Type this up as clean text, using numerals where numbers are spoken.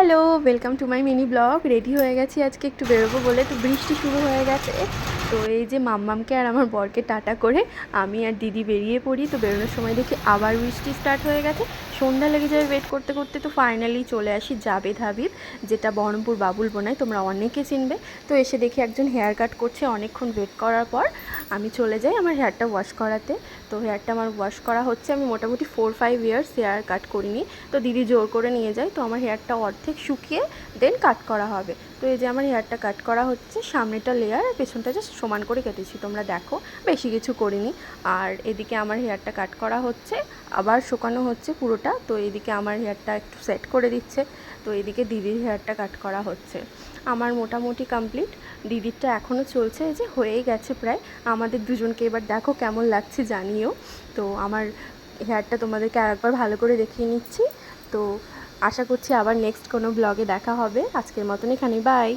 Hello, welcome to my mini blog. Ready হয়ে গেছি আজকে একটু বেরোবো বলে। তো বৃষ্টি শুরু হয়ে গেছে। তো এই যে মাম্মামকে আর আমার বরকে টাটা করে আমি আর দিদি বেরিয়ে পড়ি। তো বেরোনোর সময় দেখি আবার বৃষ্টি স্টার্ট হয়ে গেছে। সন্ধ্যা লেগে যাবে ওয়েট করতে করতে। তো ফাইনালি চলে আসি জাবেদ হাবিব, যেটা বহরমপুর বাবুল বোনায়, তোমরা অনেকে চিনবে। তো এসে দেখি একজন হেয়ার কাট করছে। অনেকক্ষণ ওয়েট করার পর আমি চলে যাই আমার হেয়ারটা ওয়াশ করাতে। তো হেয়ারটা আমার ওয়াশ করা হচ্ছে। আমি মোটামুটি 4-5 ইয়ার্স হেয়ার কাট করিনি। তো দিদি জোর করে নিয়ে যায়। তো আমার হেয়ারটা অর্ধেক শুকিয়ে দেন কাট করা হবে। তো এই যে আমার হেয়ারটা কাট করা হচ্ছে, সামনেটা লেয়ার আর পেছনটা জাস্ট সমান করে কেটেছি, তোমরা দেখো, বেশি কিছু করিনি। আর এদিকে আমার হেয়ারটা কাট করা হচ্ছে, আবার শুকানো হচ্ছে পুরোটা। তো এদিকে আমার হেয়ারটা একটু সেট করে দিচ্ছে। তো এদিকে দিদির হেয়ারটা কাট করা হচ্ছে। আমার মোটামুটি কমপ্লিট, দিদিরটা এখনও চলছে। এই যে হয়েই গেছে প্রায়। আমাদের দুজনকে এবার দেখো কেমন লাগছে জানিও। তো আমার হেয়ারটা তোমাদেরকে আরেকবার ভালো করে দেখিয়ে নিচ্ছি। তো আশা করছি আবার নেক্সট কোনো ব্লগে দেখা হবে। আজকের মতন এখানেই, বাই।